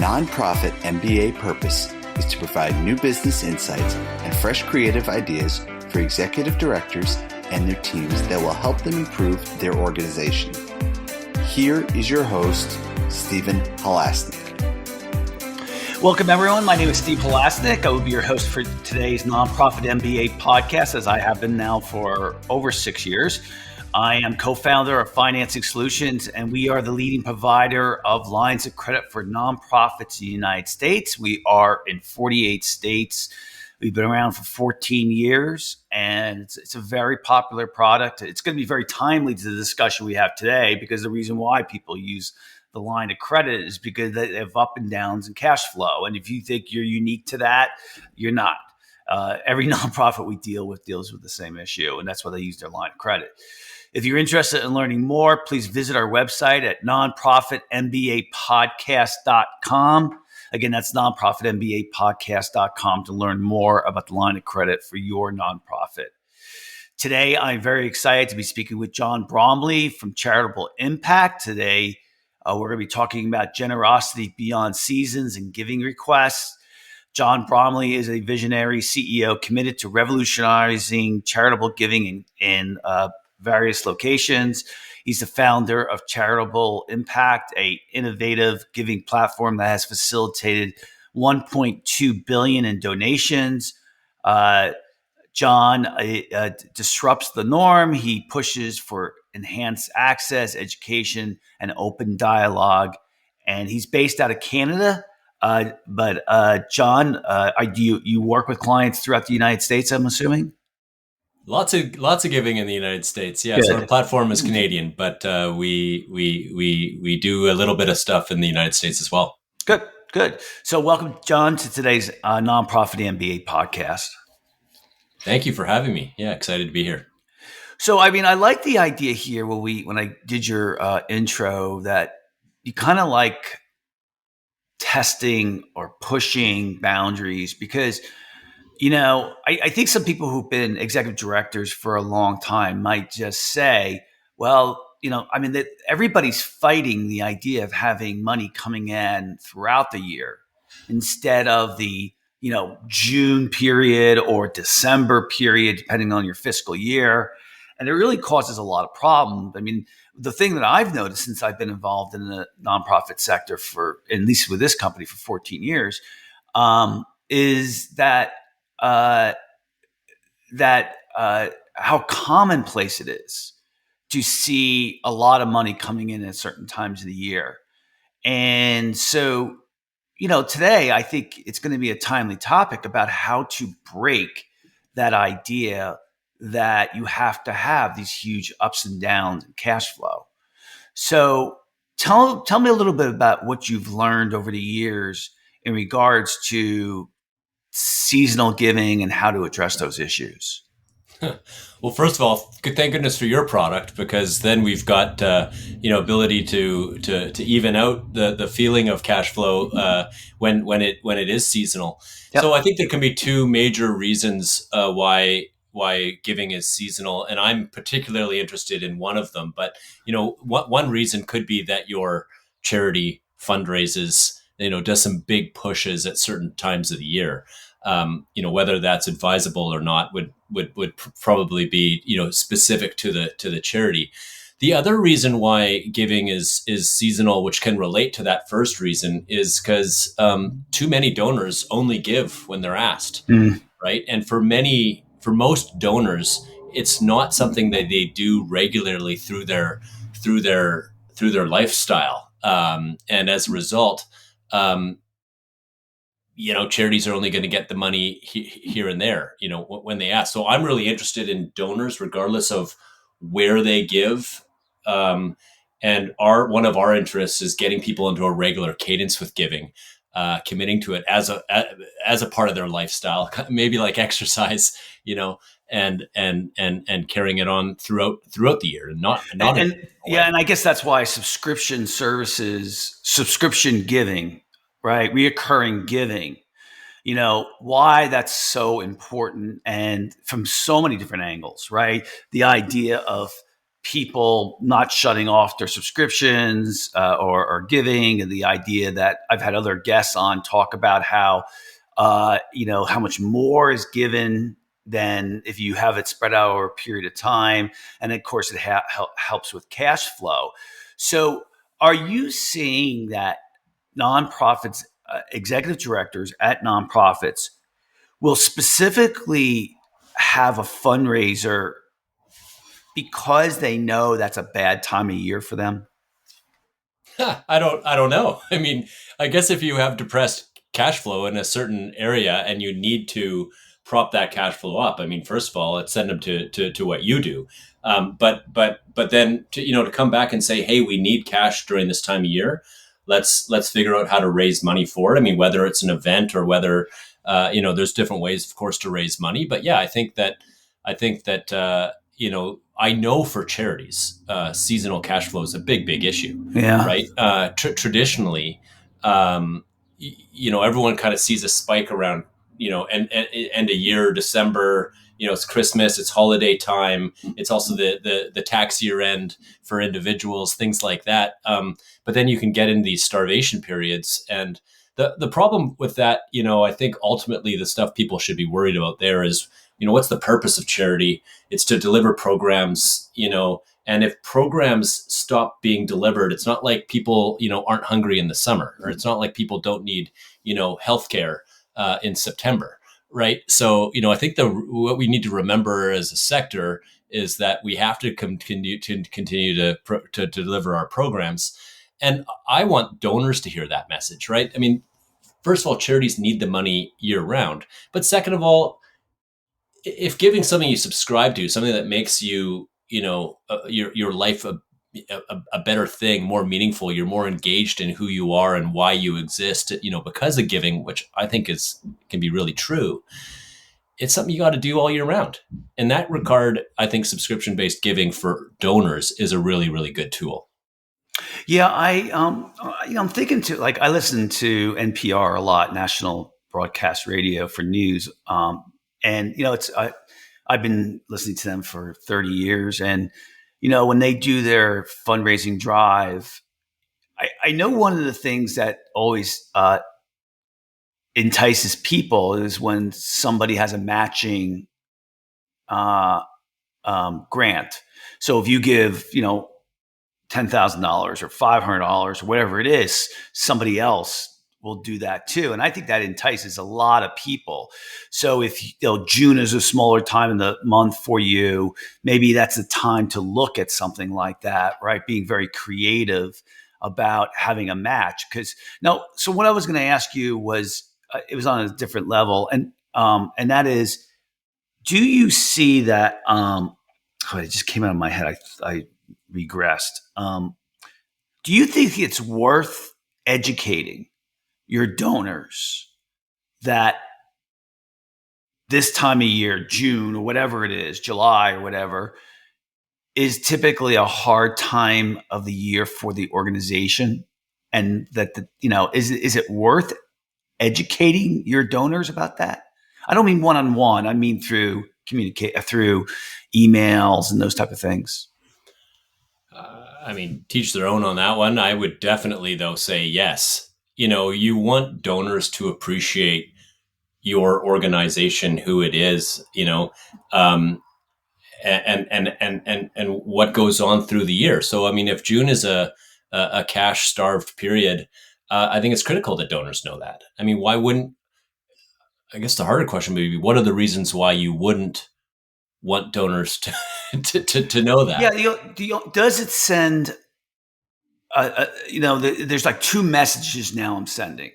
nonprofit MBA purpose is to provide new business insights and fresh creative ideas for executive directors and their teams that will help them improve their organization. Here is your host, Stephen Halasnik. Welcome, everyone. My name is Steve Halasnik. I will be your host for today's Nonprofit MBA podcast, as I have been now for over 6 years. I am co-founder of Financing Solutions, and we are the leading provider of lines of credit for nonprofits in the United States. We are in 48 states. We've been around for 14 years, and it's a very popular product. It's going to be very timely to the discussion we have today, because the reason why people use the line of credit is because they have up and downs in cash flow. And if you think you're unique to that, you're not. Every nonprofit we deal with deals with the same issue, and that's why they use their line of credit. If you're interested in learning more, please visit our website at nonprofitmbapodcast.com. Again, that's nonprofitmbapodcast.com to learn more about the line of credit for your nonprofit. Today, I'm very excited to be speaking with John Bromley from Charitable Impact. Today, we're going to be talking about generosity beyond seasons and giving requests. John Bromley is a visionary CEO committed to revolutionizing charitable giving in various locations. He's the founder of Charitable Impact, an innovative giving platform that has facilitated $1.2 billion in donations. John disrupts the norm. He pushes for enhanced access, education, and open dialogue. And he's based out of Canada. But John, do you work with clients throughout the United States, I'm assuming? Lots of giving in the United States. Yeah, so our platform is Canadian, but we do a little bit of stuff in the United States as well. Good. So welcome, John, to today's Nonprofit MBA podcast. Thank you for having me. Yeah, excited to be here. So, I mean, I like the idea here when I did your intro that you kind of like testing or pushing boundaries, because I think some people who've been executive directors for a long time might just say, well, that everybody's fighting the idea of having money coming in throughout the year instead of the, June period or December period, depending on your fiscal year. And it really causes a lot of problems. I mean, the thing that I've noticed since I've been involved in the nonprofit sector for, at least with this company, for 14 years, is that how commonplace it is to see a lot of money coming in at certain times of the year. And so, today I think it's going to be a timely topic about how to break that idea that you have to have these huge ups and downs in cash flow. So tell me a little bit about what you've learned over the years in regards to seasonal giving and how to address those issues. Well, first of all, thank goodness for your product, because then we've got ability to even out the feeling of cash flow when it is seasonal. Yep. So I think there can be two major reasons why giving is seasonal, and I'm particularly interested in one of them. But one reason could be that your charity fundraises, does some big pushes at certain times of the year. Whether that's advisable or not would probably be specific to the charity. The other reason why giving is seasonal, which can relate to that first reason, is because too many donors only give when they're asked, right? And for most donors, it's not something that they do regularly through their lifestyle, and as a result, charities are only going to get the money here and there, when they ask. So I'm really interested in donors, regardless of where they give. And one of our interests is getting people into a regular cadence with giving, committing to it as a part of their lifestyle, maybe like exercise, and carrying it on throughout the year, and and I guess that's why subscription giving, right? Reoccurring giving, why that's so important, and from so many different angles, right? The idea of people not shutting off their subscriptions or giving, and the idea that I've had other guests on talk about how how much more is given than if you have it spread out over a period of time, and of course it helps with cash flow. So, are you seeing that nonprofits, executive directors at nonprofits, will specifically have a fundraiser because they know that's a bad time of year for them? I don't know. I mean, I guess if you have depressed cash flow in a certain area and you need to prop that cash flow up, I mean, first of all, let's send them to what you do. But then to come back and say, hey, we need cash during this time of year. Let's figure out how to raise money for it. I mean, whether it's an event or whether there's different ways, of course, to raise money. But yeah, I think that I know for charities, seasonal cash flow is a big issue. Yeah. Right. Traditionally, everyone kind of sees a spike around, and end of year, December. It's Christmas, it's holiday time. It's also the tax year end for individuals, things like that. But then you can get into these starvation periods, and the problem with that, I think ultimately the stuff people should be worried about there is, what's the purpose of charity? It's to deliver programs, and if programs stop being delivered, it's not like people, aren't hungry in the summer, or it's not like people don't need, healthcare in September, right? So, I think what we need to remember as a sector is that we have to continue to deliver our programs, and I want donors to hear that message, right? I mean, first of all, charities need the money year round, but second of all, if giving something you subscribe to, something that makes you, your life a better thing, more meaningful, you're more engaged in who you are and why you exist, because of giving, which I think can be really true. It's something you got to do all year round. In that regard, I think subscription-based giving for donors is a really, really good tool. Yeah, I'm thinking too. Like, I listen to NPR a lot, National Broadcast Radio, for news. And I've been listening to them for 30 years, and when they do their fundraising drive, I know one of the things that always entices people is when somebody has a matching grant. So if you give $10,000 or $500 or whatever it is, somebody else will do that too. And I think that entices a lot of people. So if June is a smaller time in the month for you, maybe that's the time to look at something like that, right? Being very creative about having a match. So what I was going to ask you was, it was on a different level, and that is, do you see that? It just came out of my head. I regressed. Do you think it's worth educating your donors that this time of year, June or whatever it is, July or whatever, is typically a hard time of the year for the organization, and that is it worth educating your donors about that? I don't mean one-on-one. I mean through through emails and those type of things. Teach their own on that one. I would definitely, though, say yes. You want donors to appreciate your organization, who it is, and what goes on through the year. So, if June is a cash starved period, I think it's critical that donors know that. Why wouldn't? I guess the harder question would be, what are the reasons why you wouldn't want donors to know that? Yeah, does it send? There's like two messages now I'm sending.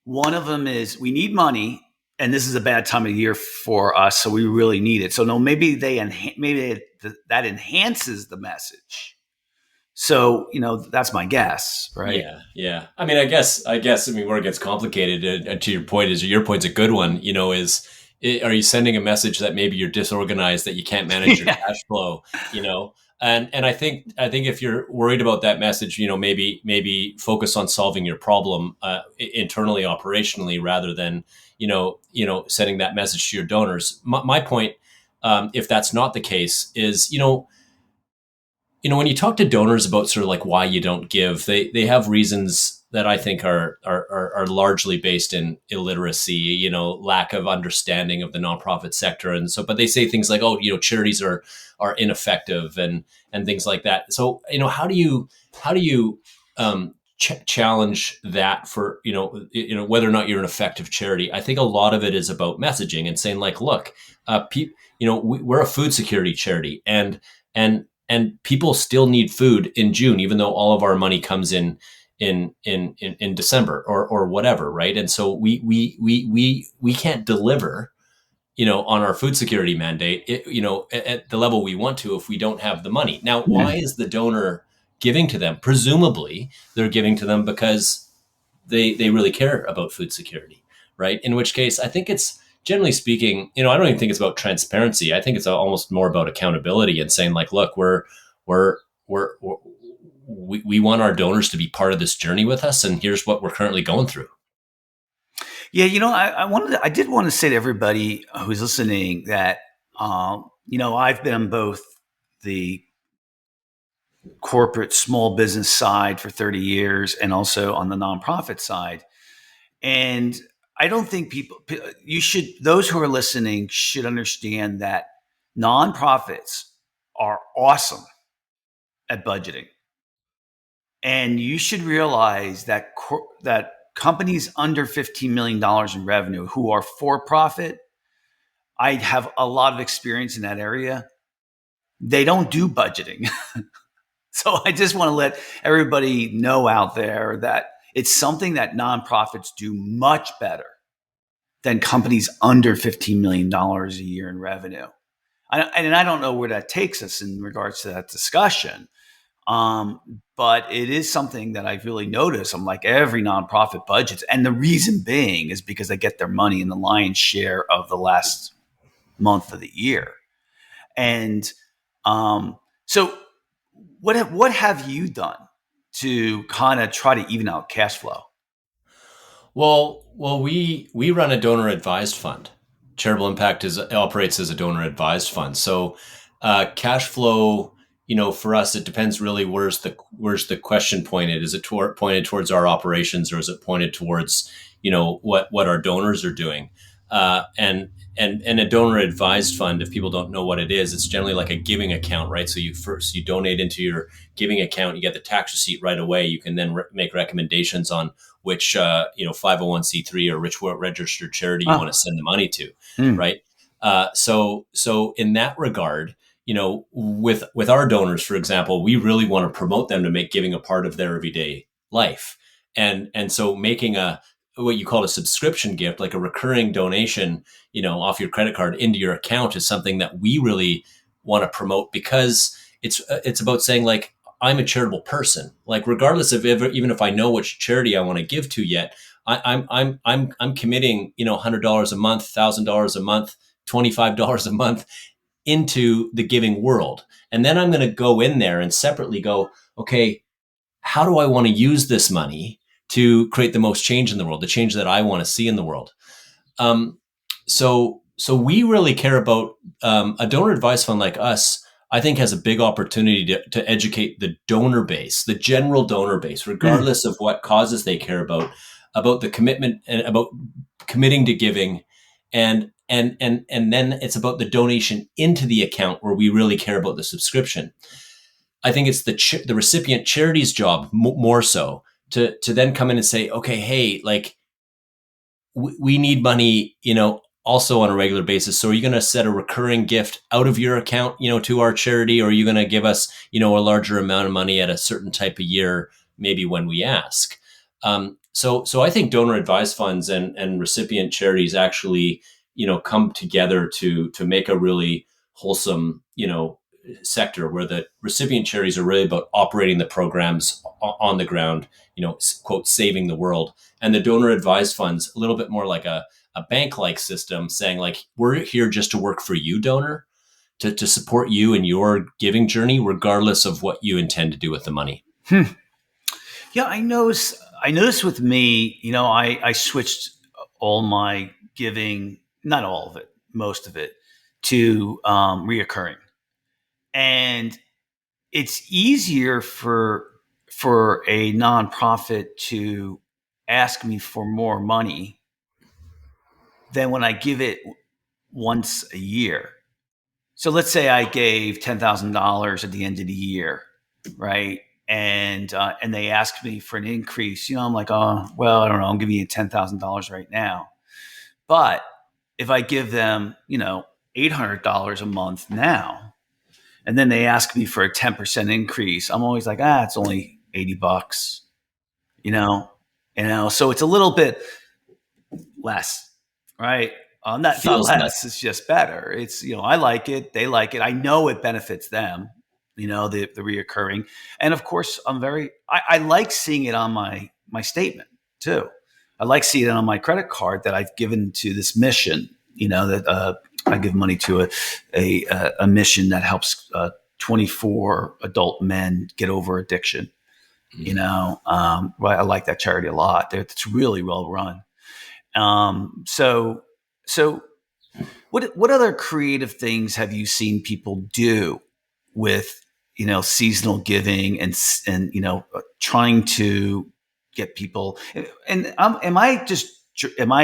One of them is, we need money, and this is a bad time of year for us, so we really need it. So no, maybe that enhances the message. So that's my guess, right? Yeah. I guess where it gets complicated, to your point, your point's a good one. Are you sending a message that maybe you're disorganized, that you can't manage your cash flow? And I think if you're worried about that message, maybe focus on solving your problem internally, operationally, rather than sending that message to your donors. My point, if that's not the case, is when you talk to donors about sort of like why you don't give, they have reasons that I think are largely based in illiteracy, lack of understanding of the nonprofit sector, and so. But they say things like, "Oh, charities are ineffective," and things like that. So, how do you challenge that for whether or not you're an effective charity? I think a lot of it is about messaging and saying like, look, we're a food security charity, and people still need food in June, even though all of our money comes in December or whatever, right? And so we can't deliver, on our food security mandate, at the level we want to if we don't have the money. Now, why is the donor giving to them? Presumably, they're giving to them because they really care about food security, right? In which case, I think it's generally speaking, I don't even think it's about transparency. I think it's almost more about accountability and saying like, look, we want our donors to be part of this journey with us, and here's what we're currently going through. Yeah, I did want to say to everybody who's listening that, I've been on both the corporate small business side for 30 years and also on the nonprofit side. And I don't think those who are listening should understand that nonprofits are awesome at budgeting. And you should realize that that companies under $15 million in revenue who are for profit, I have a lot of experience in that area. They don't do budgeting. So I just want to let everybody know out there that it's something that nonprofits do much better than companies under $15 million a year in revenue. And I don't know where that takes us in regards to that discussion. But it is something that I've really noticed. I'm like, every nonprofit budgets. And the reason being is because they get their money in the lion's share of the last month of the year. And so what have you done to kind of try to even out cash flow? Well, we run a donor advised fund. Charitable Impact operates as a donor advised fund. So cash flow, for us, it depends really where's the question pointed. Is it pointed towards our operations, or is it pointed towards what our donors are doing? And a donor advised fund, if people don't know what it is, it's generally like a giving account, right? So you donate into your giving account, you get the tax receipt right away. You can then make recommendations on which 501c3 or which registered charity you want to send the money to, right? So in that regard, with our donors, for example, we really want to promote them to make giving a part of their everyday life, and so making what you call a subscription gift, like a recurring donation, off your credit card into your account, is something that we really want to promote, because it's about saying like, I'm a charitable person. Like, regardless of even if I know which charity I want to give to yet, I'm committing $100 a month, $1,000 a month, $25 a month into the giving world, and then I'm going to go in there and separately go, okay, how do I want to use this money to create the most change in the world, the change that I want to see in the world? So we really care about a donor advised fund like us. I think has a big opportunity to educate the donor base, the general donor base, regardless of what causes they care about the commitment and about committing to giving, and then it's about the donation into the account, where we really care about the subscription. I think it's the recipient charity's job more so to then come in and say, okay, hey, like we need money, also on a regular basis. So are you going to set a recurring gift out of your account, to our charity, or are you going to give us, a larger amount of money at a certain type of year, maybe when we ask? So I think donor advised funds and recipient charities actually, come together to make a really wholesome, sector, where the recipient charities are really about operating the programs on the ground, quote, saving the world. And the donor advised funds, a little bit more like a bank-like system, saying like, we're here just to work for you, donor, to support you in your giving journey, regardless of what you intend to do with the money. Yeah, I noticed with me, I switched all my giving, not all of it, most of it, to reoccurring. And it's easier for a nonprofit to ask me for more money than when I give it once a year. So let's say I gave $10,000 at the end of the year, right? And they asked me for an increase. I'm like, oh, well, I don't know. I'm giving you $10,000 right now. But if I give them, $800 a month now, and then they ask me for a 10% increase, I'm always like, it's only $80, so it's a little bit less, right? It's not Feels less, less. it's just better. It's, I like it. They like it. I know it benefits them, the reoccurring. And of course, I like seeing it on my statement too. I like seeing it on my credit card that I've given to this mission, that I give money to a mission that helps 24 adult men get over addiction. I like that charity a lot. It's really well run. So what other creative things have you seen people do with seasonal giving and trying to get people? And am I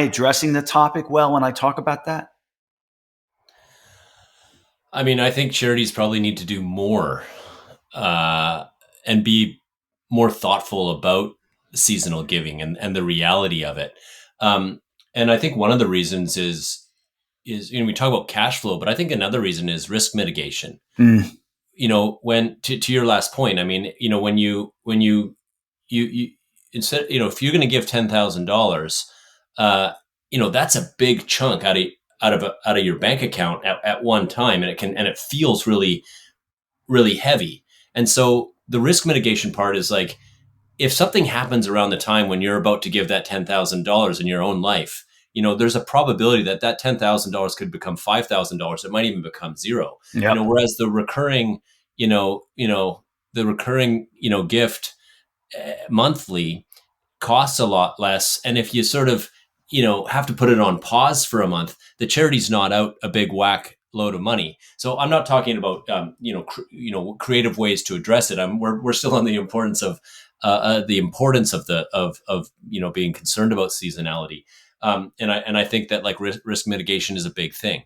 addressing the topic well when I talk about that? I mean, I think charities probably need to do more and be more thoughtful about seasonal giving and the reality of it. And I think one of the reasons is we talk about cash flow, but I think another reason is risk mitigation. Mm. When to your last point, I mean, when you instead, if you're going to give $10,000, that's a big chunk out of your bank account at one time, and it feels really, really heavy. And so the risk mitigation part is like, if something happens around the time when you're about to give that $10,000 in your own life, there's a probability that $10,000 could become $5,000. It might even become zero. Yep. Whereas the recurring, gift monthly costs a lot less. And if you sort of, have to put it on pause for a month, the charity's not out a big whack load of money. So I'm not talking about, creative ways to address it. We're still on the importance of being concerned about seasonality. And I think that like risk mitigation is a big thing.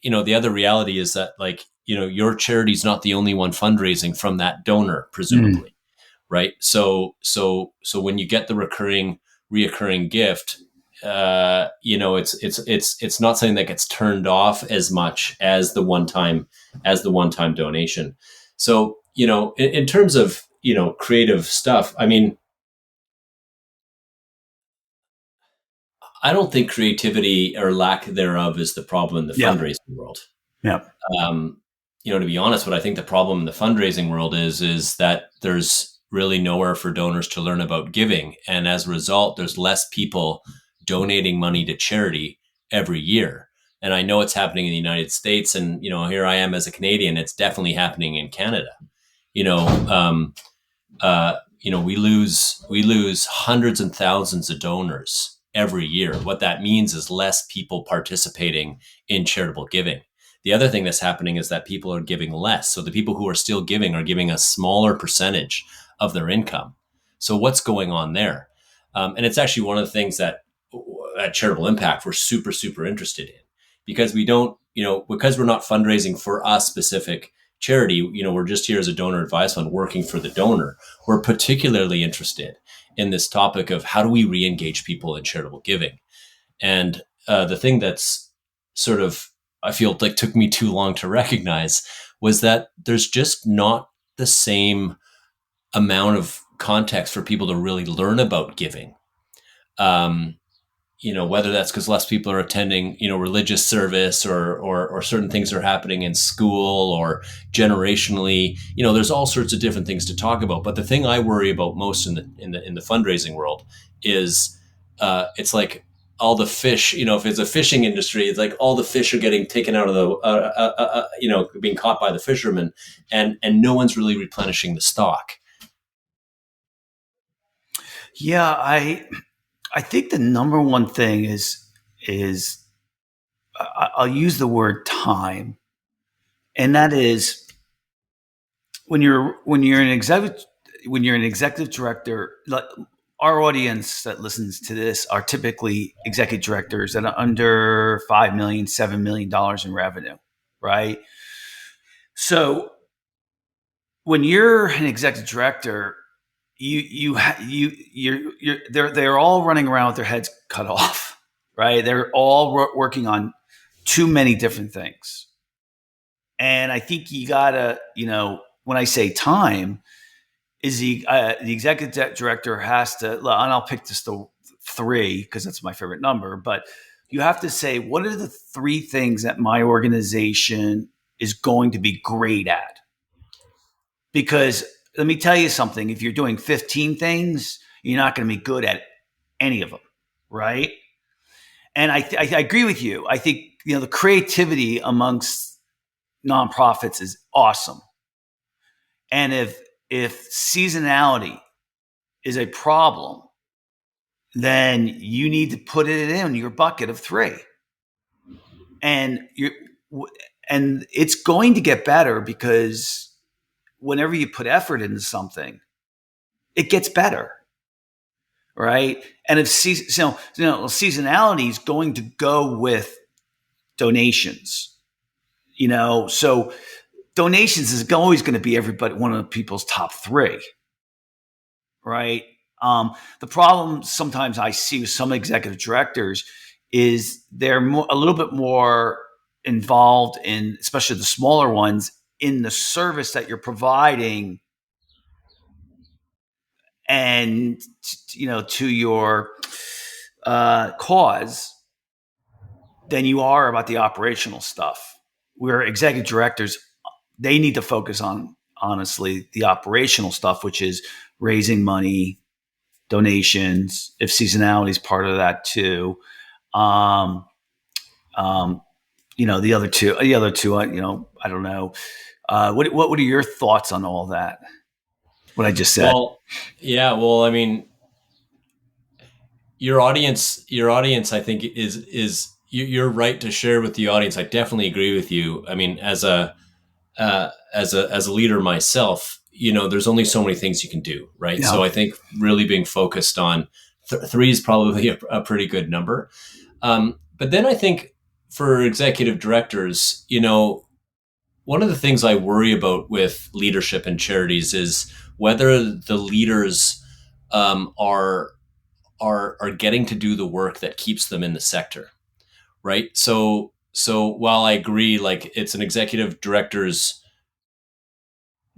The other reality is that your charity's not the only one fundraising from that donor, presumably. Right. So when you get the reoccurring gift, it's not something that gets turned off as much as the one time donation. So, in terms of, creative stuff, I mean, I don't think creativity or lack thereof is the problem in the fundraising world. Yeah. To be honest, what I think the problem in the fundraising world is that there's really nowhere for donors to learn about giving. And as a result, there's less people donating money to charity every year. And I know it's happening in the United States. And, here I am as a Canadian, it's definitely happening in Canada. We lose hundreds and thousands of donors every year. What that means is less people participating in charitable giving. The other thing that's happening is that people are giving less. So the people who are still giving are giving a smaller percentage of their income. So what's going on there? And it's actually one of the things that at Charitable Impact, we're super, super interested in, because we don't, because we're not fundraising for a specific charity, we're just here as a donor advice fund working for the donor. We're particularly interested in this topic of how do we re-engage people in charitable giving? And the thing that's sort of, I feel like took me too long to recognize was that there's just not the same amount of context for people to really learn about giving. Whether that's because less people are attending, religious service or certain things are happening in school or generationally, there's all sorts of different things to talk about. But the thing I worry about most in the fundraising world is it's like all the fish, if it's a fishing industry, it's like all the fish are getting taken out of the, being caught by the fishermen, and no one's really replenishing the stock. Yeah, I think the number one thing is I'll use the word time, and that is when you're an executive director, like our audience that listens to this are typically executive directors that are under 5 million, $7 million in revenue, right? So when you're an executive director, they're all running around with their heads cut off, right? They're all working on too many different things. And I think you gotta, when I say time, is the executive director has to, and I'll pick just the three because that's my favorite number, but you have to say, what are the three things that my organization is going to be great at? Because let me tell you something, if you're doing 15 things, you're not going to be good at any of them, right? And I agree with you. I think, the creativity amongst nonprofits is awesome. And if seasonality is a problem, then you need to put it in your bucket of three. And it's going to get better because whenever you put effort into something, it gets better, right? And if seasonality is going to go with donations, so donations is always going to be one of the people's top three, right? The problem sometimes I see with some executive directors is they're a little bit more involved in, especially the smaller ones, in the service that you're providing and, to your cause than you are about the operational stuff. Where executive directors, they need to focus on, honestly, the operational stuff, which is raising money, donations, if seasonality is part of that too. The other two, I don't know. What are your thoughts on all that? What I just said? Well, yeah. Well, I mean, your audience, I think you're right to share with the audience. I definitely agree with you. I mean, as a leader myself, there's only so many things you can do, right? Yeah. So I think really being focused on three is probably a pretty good number. But then I think for executive directors, one of the things I worry about with leadership in charities is whether the leaders are getting to do the work that keeps them in the sector, right? So while I agree, like it's an executive director's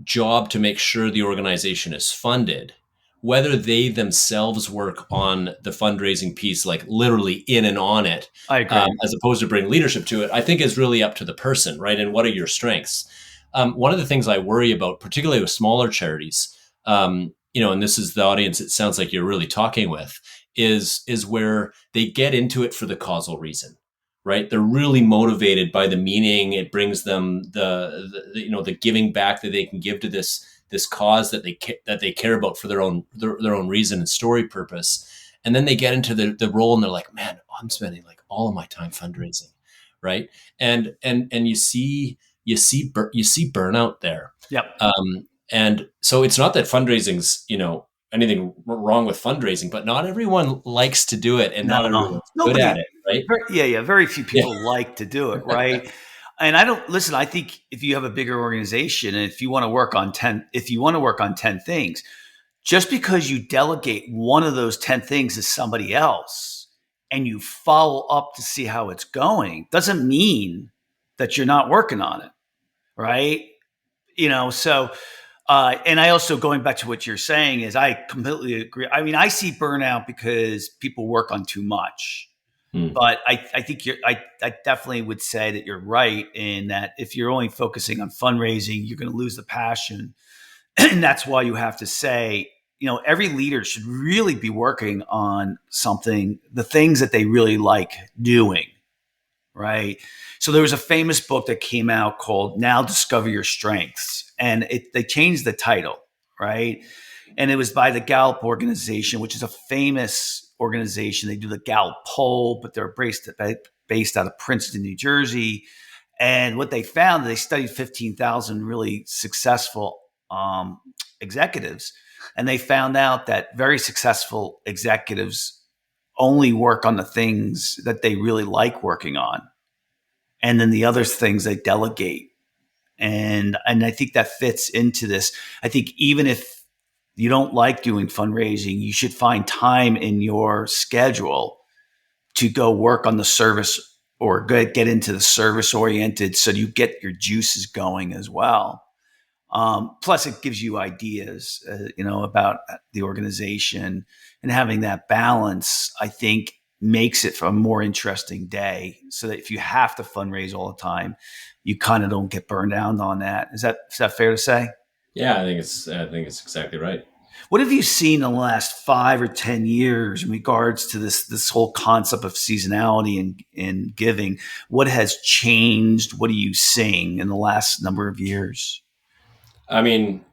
job to make sure the organization is funded, whether they themselves work on the fundraising piece, like literally in and on it, I agree. as opposed to bring leadership to it, I think is really up to the person, right? And what are your strengths? One of the things I worry about, particularly with smaller charities, and this is the audience it sounds like you're really talking with, is where they get into it for the causal reason, right? They're really motivated by the meaning it brings them, the giving back that they can give to this cause that they care about for their own reason and story purpose. And then they get into the role and they're like, man, I'm spending like all of my time fundraising, right? And you see burnout there. Yep. And so it's not that fundraising's, anything wrong with fundraising, but not everyone likes to do it, and not everyone's good at it, right? Very few people like to do it, right? And I think if you have a bigger organization and if you want to work on 10 things, just because you delegate one of those 10 things to somebody else and you follow up to see how it's going doesn't mean that you're not working on it, right? And I also, going back to what you're saying, is I completely agree. I mean, I see burnout because people work on too much. But I think I definitely would say that you're right in that if you're only focusing on fundraising, you're going to lose the passion. And that's why you have to say, every leader should really be working on the things that they really like doing, right? So there was a famous book that came out called Now Discover Your Strengths. And they changed the title, right? And it was by the Gallup organization, which is a famous organization. They do the Gallup poll, but they're based out of Princeton, New Jersey. And what they found, they studied 15,000 really successful um, executives, and they found out that very successful executives only work on the things that they really like working on, and then the other things they delegate. And I think that fits into this. I think even if you don't like doing fundraising, you should find time in your schedule to go work on the service or get into the service oriented so you get your juices going as well. Plus, it gives you ideas, about the organization, and having that balance, I think, makes it a more interesting day. So that if you have to fundraise all the time, you kind of don't get burned out on that. Is that fair to say? Yeah, I think it's exactly right. What have you seen in the last 5 or 10 years in regards to this whole concept of seasonality and giving? What has changed? What are you seeing in the last number of years? I mean,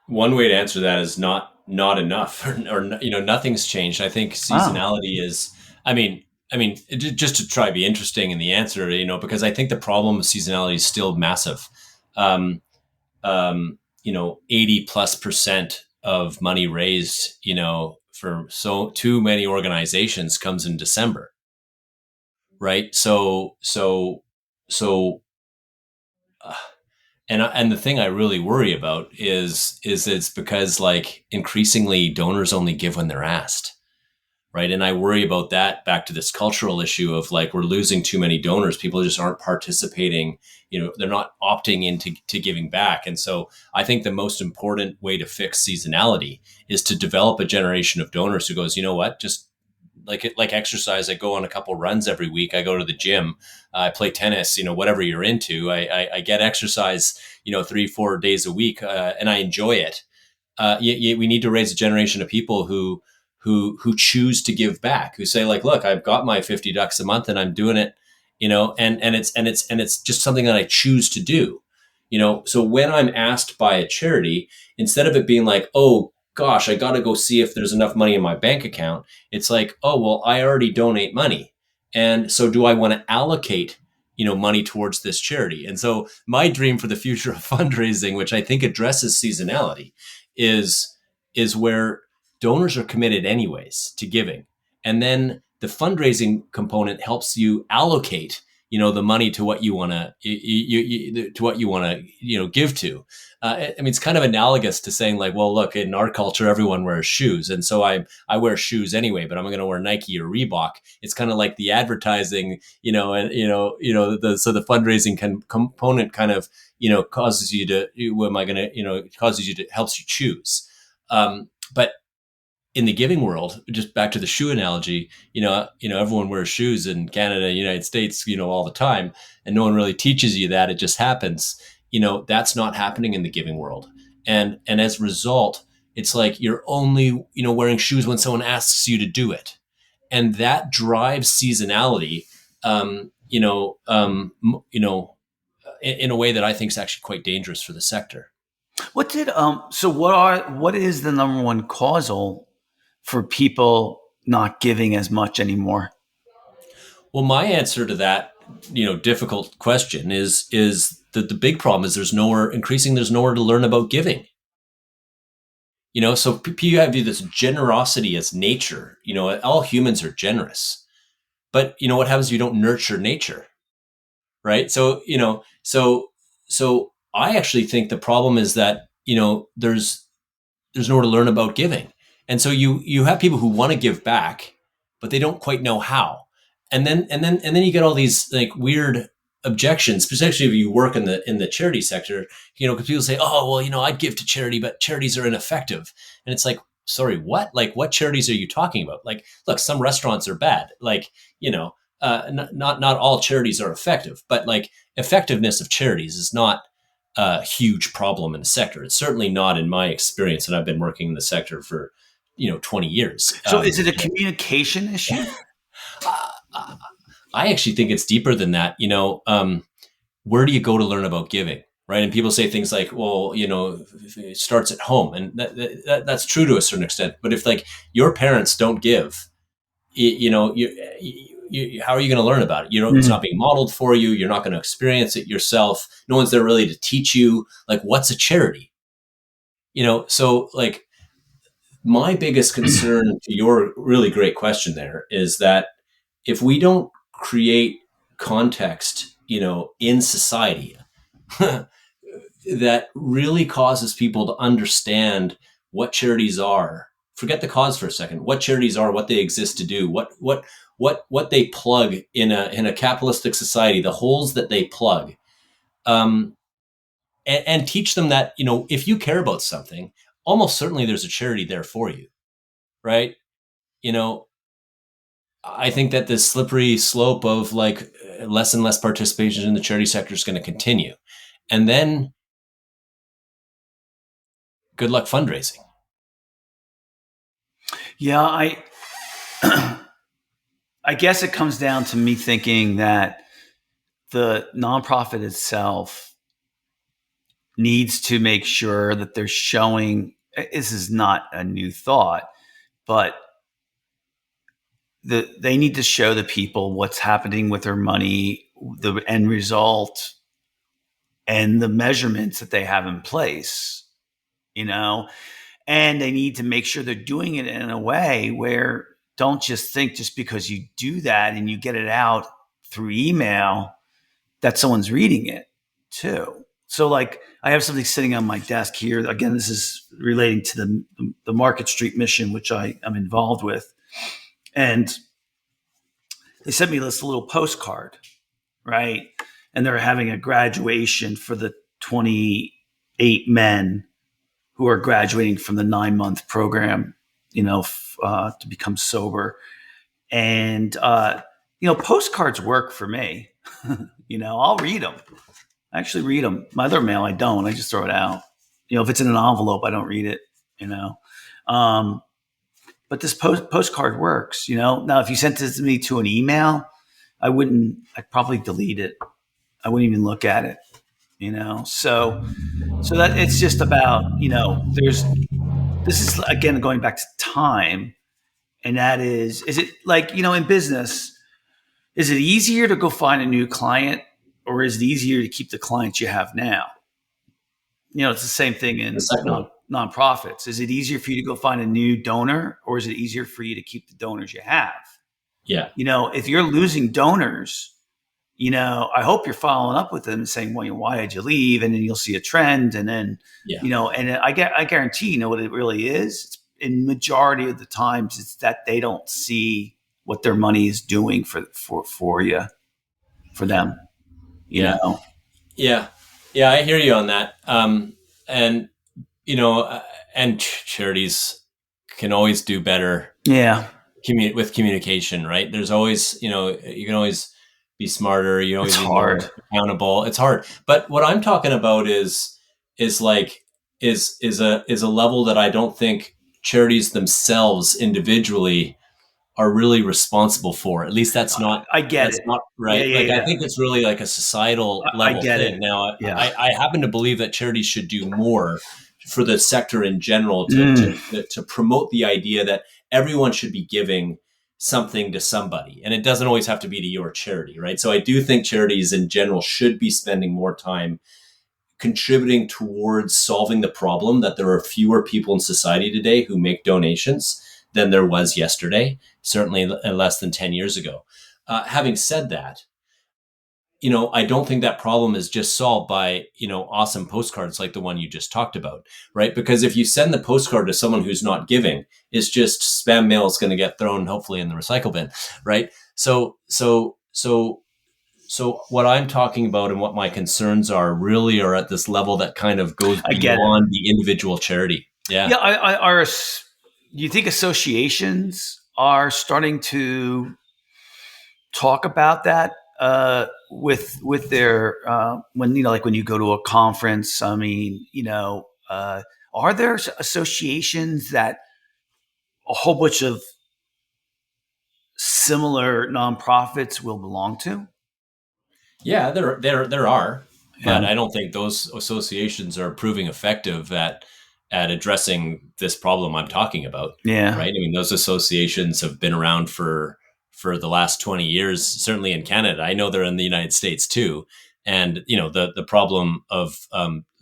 one way to answer that is not enough, or nothing's changed. I think Oh, seasonality is. I mean, just to try to be interesting in the answer, because I think the problem of seasonality is still massive. Um, 80+% of money raised, for so too many organizations comes in December, right? So, uh, and the thing I really worry about is it's because like increasingly donors only give when they're asked, right? And I worry about that, back to this cultural issue of like we're losing too many donors. People just aren't participating. They're not opting into to giving back. And so I think the most important way to fix seasonality is to develop a generation of donors who goes, you know what, just like exercise. I go on a couple runs every week. I go to the gym. I play tennis. Whatever you're into, I get exercise. 3-4 days a week, and I enjoy it. We need to raise a generation of people who choose to give back, who say like, look, I've got my $50 a month and I'm doing it, and it's just something that I choose to do. So when I'm asked by a charity, instead of it being like, oh gosh, I got to go see if there's enough money in my bank account, it's like, oh well, I already donate money, and so do I want to allocate money towards this charity? And so my dream for the future of fundraising, which I think addresses seasonality, is where donors are committed anyways to giving, and then the fundraising component helps you allocate the money to what you want to what you want to give to. I mean, it's kind of analogous to saying like, well, look, in our culture everyone wears shoes, and so I wear shoes anyway, but I'm going to wear Nike or Reebok. It's kind of like the advertising, and so the fundraising component kind of causes you to, what am I going to, causes you to, helps you choose. But in the giving world, just back to the shoe analogy, everyone wears shoes in Canada, United States, all the time, and no one really teaches you that. It just happens. That's not happening in the giving world, and as a result, it's like you're only wearing shoes when someone asks you to do it, and that drives seasonality. In a way that I think is actually quite dangerous for the sector. What is the number one causal for people not giving as much anymore? Well, my answer to that, difficult question is that the big problem is there's nowhere to learn about giving. So you have this generosity as nature. All humans are generous, but what happens if you don't nurture nature, right? So I actually think the problem is that there's nowhere to learn about giving. And so you have people who want to give back, but they don't quite know how. And then you get all these like weird objections, especially if you work in the charity sector, because people say, oh, well, I'd give to charity, but charities are ineffective. And it's like, sorry, what? Like, what charities are you talking about? Like, look, some restaurants are bad. Like, not all charities are effective, but like effectiveness of charities is not a huge problem in the sector. It's certainly not in my experience, and I've been working in the sector for 20 years. So is it a communication issue? I actually think it's deeper than that. Where do you go to learn about giving, right? And people say things like, well, it starts at home, and that's true to a certain extent. But if like your parents don't give, how are you going to learn about it? It's not being modeled for you. You're not going to experience it yourself. No one's there really to teach you like what's a charity, So like my biggest concern to your really great question there is that if we don't create context, in society that really causes people to understand what charities are, forget the cause for a second, what charities are, what they exist to do, what they plug in a capitalistic society, the holes that they plug, um, and teach them that, if you care about something, almost certainly there's a charity there for you, right? You know, I think that this slippery slope of like less and less participation in the charity sector is going to continue. And then good luck fundraising. Yeah, I guess it comes down to me thinking that the nonprofit itself needs to make sure that they're showing, this is not a new thought, but they need to show the people what's happening with their money, the end result, and the measurements that they have in place, and they need to make sure they're doing it in a way where don't just think just because you do that and you get it out through email that someone's reading it too. So like I have something sitting on my desk here. Again, this is relating to the Market Street mission, which I am involved with. And they sent me this little postcard, right? And they're having a graduation for the 28 men who are graduating from the 9-month program, to become sober. And, postcards work for me. I'll read them. I actually read them. My other mail, I don't. I just throw it out. If it's in an envelope, I don't read it, But this postcard works, Now, if you sent it to me to an email, I'd probably delete it. I wouldn't even look at it, So that it's just about, this is again going back to time. And that is it like, in business, is it easier to go find a new client or is it easier to keep the clients you have now? It's the same thing in nonprofits. Is it easier for you to go find a new donor or is it easier for you to keep the donors you have? Yeah. If you're losing donors, I hope you're following up with them and saying, well, why did you leave? And then you'll see a trend. And then, and I guarantee, what it really is. In majority of the times, it's that they don't see what their money is doing for you, for them. Yeah. I hear you on that. And charities can always do better. Yeah. With communication, right? There's always, you can always be smarter. You always be more accountable. It's hard. But what I'm talking about is a level that I don't think charities themselves individually are really responsible for. At least that's not. I get that's it. Not right. Yeah. I think it's really like a societal level I get thing. It. Now, yeah. I happen to believe that charities should do more for the sector in general to promote the idea that everyone should be giving something to somebody, and it doesn't always have to be to your charity, right? So I do think charities in general should be spending more time contributing towards solving the problem that there are fewer people in society today who make donations than there was yesterday, certainly less than 10 years ago. Having said that, I don't think that problem is just solved by, awesome postcards like the one you just talked about, right? Because if you send the postcard to someone who's not giving, it's just spam mail is going to get thrown hopefully in the recycle bin, right? So what I'm talking about and what my concerns are really are at this level that kind of goes beyond the individual charity. Yeah. Yeah. Do you think associations are starting to talk about that with their when when you go to a conference? I mean, are there associations that a whole bunch of similar nonprofits will belong to? Yeah, there are, but I don't think those associations are proving effective at addressing this problem I'm talking about. Yeah. Right. I mean, those associations have been around for the last 20 years, certainly in Canada. I know they're in the United States too. And the problem of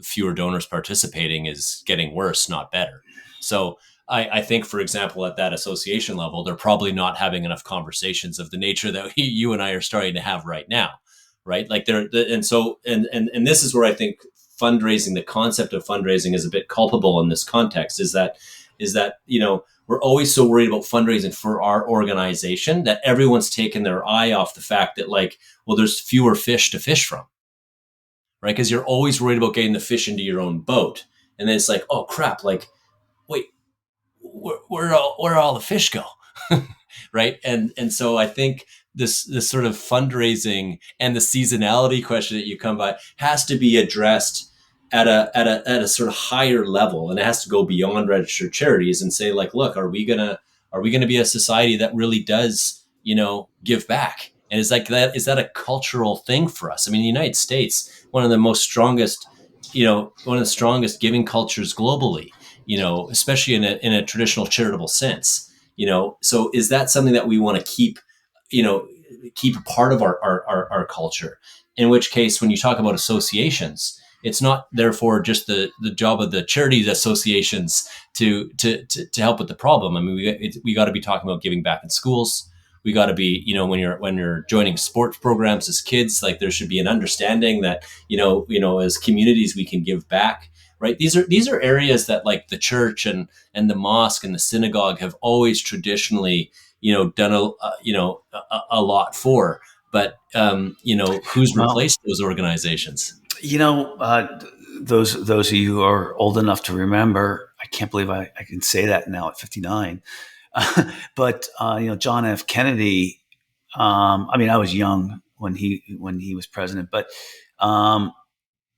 fewer donors participating is getting worse, not better. So I think, for example, at that association level, they're probably not having enough conversations of the nature that you and I are starting to have right now, right? Like and this is where I think fundraising, the concept of fundraising, is a bit culpable in this context. Is that we're always so worried about fundraising for our organization that everyone's taken their eye off the fact that, like, well, there's fewer fish to fish from, right? Because you're always worried about getting the fish into your own boat, and then it's like, oh crap, like, wait, where all the fish go? Right? And so I think this sort of fundraising and the seasonality question that you come by has to be addressed at a sort of higher level, and it has to go beyond registered charities and say, like, look, are we gonna be a society that really does give back? And is that a cultural thing for us? I mean, the United States, one of the strongest giving cultures globally, especially in a traditional charitable sense. So is that something that we want to keep a part of our culture? In which case, when you talk about associations, it's not therefore just the job of the charities associations to help with the problem. I mean, we got to be talking about giving back in schools. We got to be, when you're joining sports programs as kids, like, there should be an understanding that, as communities, we can give back, right? These are areas that, like, the church and the mosque and the synagogue have always traditionally, done a lot for. But who's replaced those organizations? Those of you who are old enough to remember, I can't believe I can say that now at 59. But John F. Kennedy. I mean, I was young when he was president, but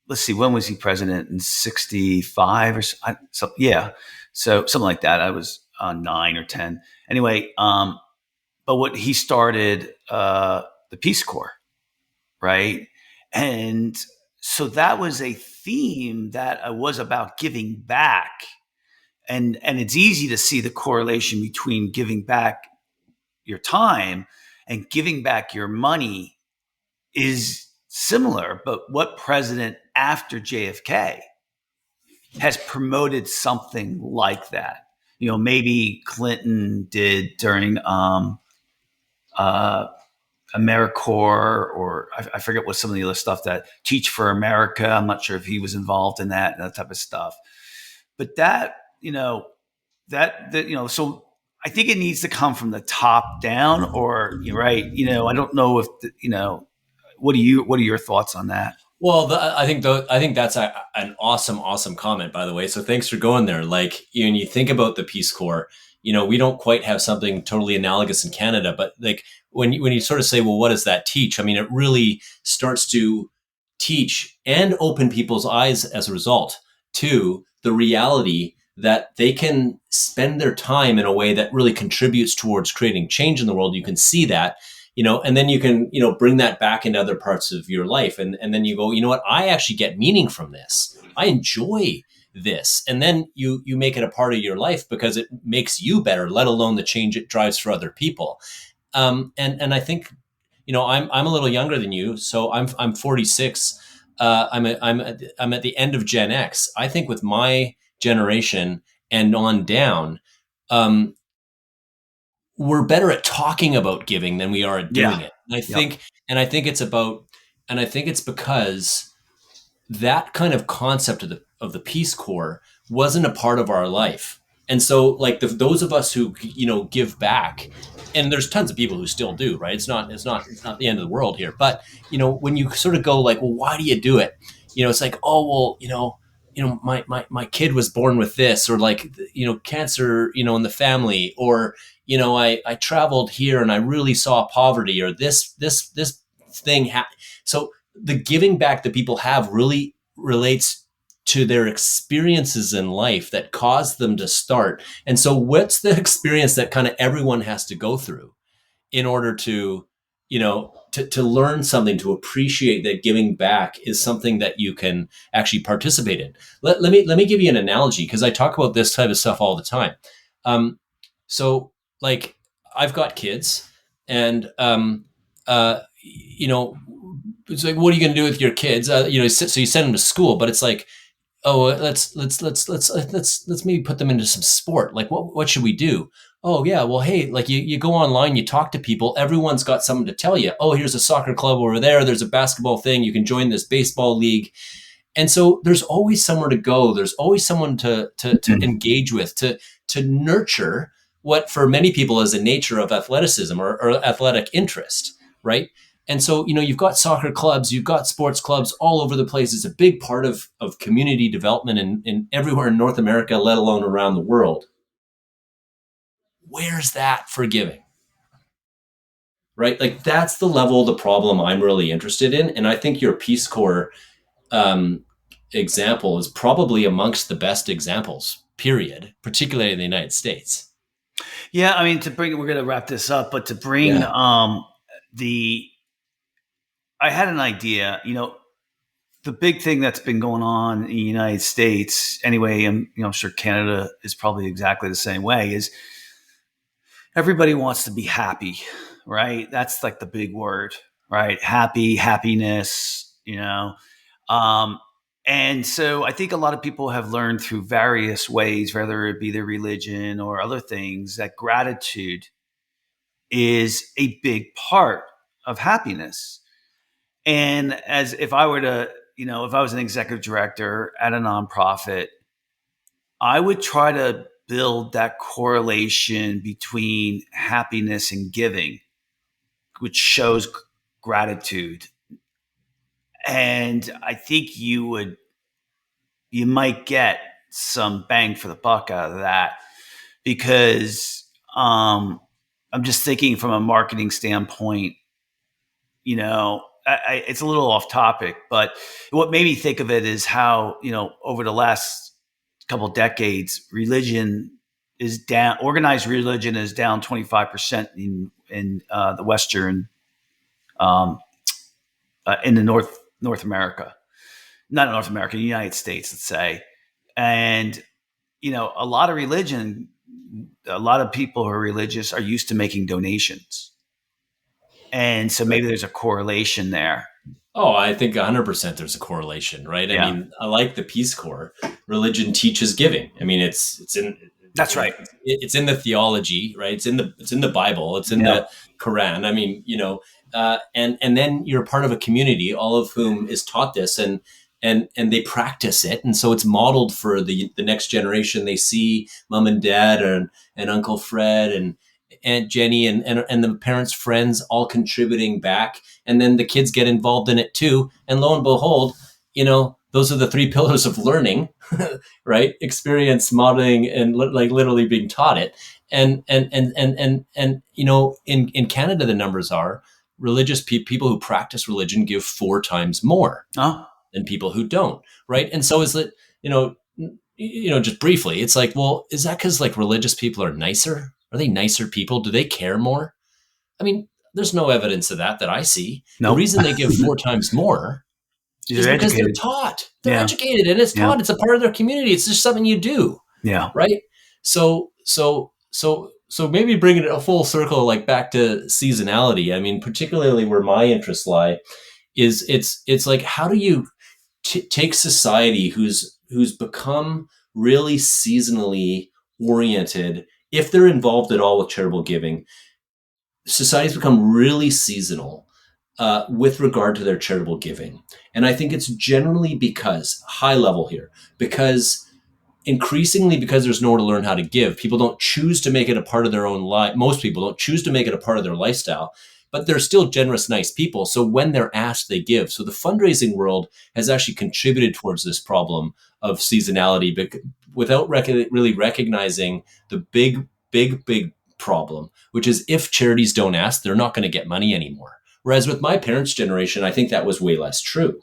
let's see, when was he president? In 65 or so? Yeah, so something like that. I was 9 or 10. Anyway, but what he started, the Peace Corps, right? And so that was a theme that was about giving back. And it's easy to see the correlation between giving back your time and giving back your money is similar. But what president after JFK has promoted something like that? Maybe Clinton did during AmeriCorps, or I forget what some of the other stuff, that Teach for America. I'm not sure if he was involved in that type of stuff. But so I think it needs to come from the top down, or you're right. I don't know if what are your thoughts on that? Well, I think that's an awesome comment, by the way. So thanks for going there. Like, when you think about the Peace Corps, we don't quite have something totally analogous in Canada, but, like, when you sort of say, well, what does that teach? I mean, it really starts to teach and open people's eyes as a result to the reality that they can spend their time in a way that really contributes towards creating change in the world. You can see that, and then you can, bring that back into other parts of your life. And then you go, you know what, I actually get meaning from this. I enjoy this. And then you make it a part of your life because it makes you better, let alone the change it drives for other people. And I think, I'm a little younger than you, so I'm 46. I'm at the end of Gen X. I think with my generation and on down, we're better at talking about giving than we are at doing it. And I think it's because that kind of concept of the Peace Corps wasn't a part of our life. And so, like, those of us who give back, and there's tons of people who still do, right? It's not the end of the world here. But when you sort of go, like, well, why do you do it? It's like, oh, well, my kid was born with this, or, like, cancer, in the family, or I traveled here and I really saw poverty, or this thing happened. So the giving back that people have really relates to their experiences in life that caused them to start. And so what's the experience that kind of everyone has to go through in order to, to learn something, to appreciate that giving back is something that you can actually participate in. Let me give you an analogy, because I talk about this type of stuff all the time. So, like, I've got kids, and it's like, what are you going to do with your kids? So you send them to school, but it's like, oh, let's maybe put them into some sport. Like, what should we do? Oh yeah, well, hey, like you go online, you talk to people, everyone's got something to tell you. Oh, here's a soccer club over there. There's a basketball thing. You can join this baseball league. And so there's always somewhere to go. There's always someone to engage with, to nurture what for many people is a nature of athleticism or athletic interest, right? And so, you've got soccer clubs, you've got sports clubs all over the place. It's a big part of community development in everywhere in North America, let alone around the world. Where's that for giving? Right? Like that's the level of the problem I'm really interested in. And I think your Peace Corps example is probably amongst the best examples, period, particularly in the United States. Yeah, I mean, we're going to wrap this up, but to bring I had an idea, the big thing that's been going on in the United States anyway, and I'm sure Canada is probably exactly the same way, is everybody wants to be happy, right? That's like the big word, right? Happy, happiness, and so I think a lot of people have learned through various ways, whether it be their religion or other things, that gratitude is a big part of happiness. And as if I were to, if I was an executive director at a nonprofit, I would try to build that correlation between happiness and giving, which shows gratitude. And I think you might get some bang for the buck out of that, because I'm just thinking from a marketing standpoint, it's a little off topic, but what made me think of it is how, over the last couple of decades, religion is down. Organized religion is down 25% in the Western, in the North America, not North America, the United States, let's say. And, a lot of people who are religious are used to making donations. And so maybe there's a correlation there. Oh, I think 100% there's a correlation, right? Yeah. I mean, I like the Peace Corps. Religion teaches giving. I mean, it's in that's right. It's in the theology, right? It's in the Bible. It's in the Quran. I mean, and then you're part of a community, all of whom is taught this, and they practice it, and so it's modeled for the next generation. They see mom and dad and Uncle Fred and Aunt Jenny and the parents' friends all contributing back, and then the kids get involved in it too. And lo and behold, those are the three pillars of learning, right? Experience, modeling, and like literally being taught it. And in Canada, the numbers are religious people who practice religion give 4 times more than people who don't, right? And so is it, just briefly, it's like, well, is that because like religious people are nicer? Are they nicer people? Do they care more? I mean, there's no evidence of that I see. Nope. The reason they give 4 times more is because they're taught. They're educated, and it's taught. It's a part of their community. It's just something you do. Yeah. Right. So maybe bringing it a full circle, like back to seasonality. I mean, particularly where my interests lie, is it's like, how do you take society who's become really seasonally oriented, if they're involved at all with charitable giving, society's become really seasonal with regard to their charitable giving. And I think it's generally because, high level here, because there's nowhere to learn how to give. People don't choose to make it a part of their own life. Most people don't choose to make it a part of their lifestyle, but they're still generous, nice people. So when they're asked, they give. So the fundraising world has actually contributed towards this problem of seasonality, but without really recognizing the big problem, which is if charities don't ask, they're not going to get money anymore. Whereas with my parents' generation, I think that was way less true.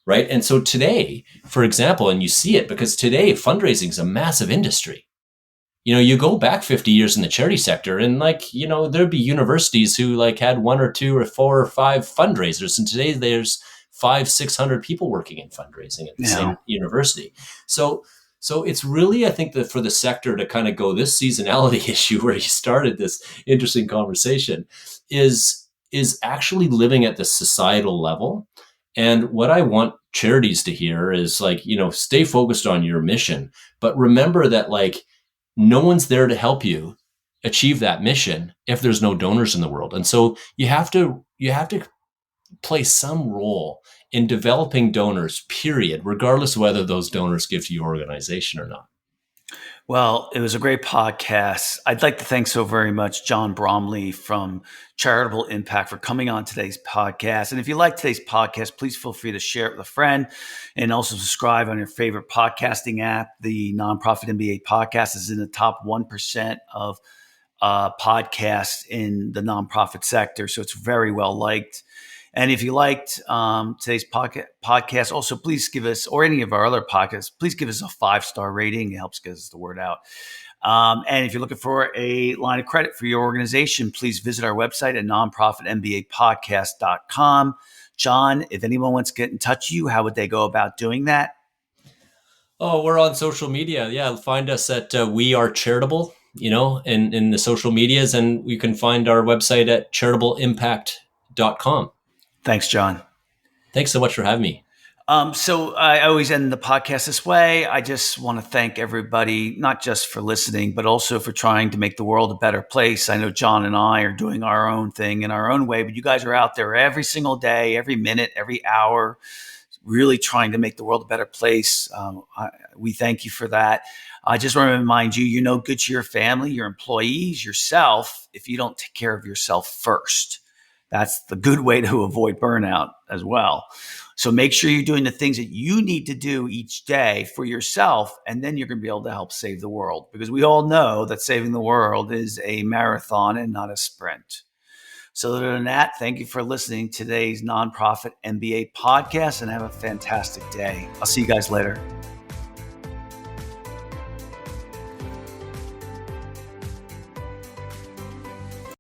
Right. And so today, for example, and you see it because today fundraising is a massive industry. You go back 50 years in the charity sector and there'd be universities who had 1 or 2 or 4 or 5 fundraisers. And today there's 500-600 people working in fundraising at the same university. So it's really, I think, that for the sector to kind of go this seasonality issue where you started this interesting conversation is is actually living at the societal level. And what I want charities to hear is like, stay focused on your mission, but remember that like no one's there to help you achieve that mission if there's no donors in the world. And so you have to play some role in developing donors, period, regardless of whether those donors give to your organization or not. Well, it was a great podcast. I'd like to thank so very much John Bromley from Charitable Impact for coming on today's podcast. And if you like today's podcast, please feel free to share it with a friend and also subscribe on your favorite podcasting app. The Nonprofit MBA podcast is in the top 1% of podcasts in the nonprofit sector. So it's very well liked. And if you liked today's podcast, also please give us, or any of our other podcasts, please give us a 5-star rating. It helps get us the word out. And if you're looking for a line of credit for your organization, please visit our website at nonprofitmbapodcast.com. John, if anyone wants to get in touch with you, how would they go about doing that? Oh, we're on social media. Yeah, find us at We Are Charitable, in the social medias, and you can find our website at charitableimpact.com. Thanks, John. Thanks so much for having me. So I always end the podcast this way. I just want to thank everybody, not just for listening, but also for trying to make the world a better place. I know John and I are doing our own thing in our own way, but you guys are out there every single day, every minute, every hour, really trying to make the world a better place. We thank you for that. I just want to remind you, you're no good to your family, your employees, yourself, if you don't take care of yourself first. That's the good way to avoid burnout as well. So make sure you're doing the things that you need to do each day for yourself, and then you're going to be able to help save the world, because we all know that saving the world is a marathon and not a sprint. So other than that, thank you for listening to today's Nonprofit MBA podcast, and have a fantastic day. I'll see you guys later.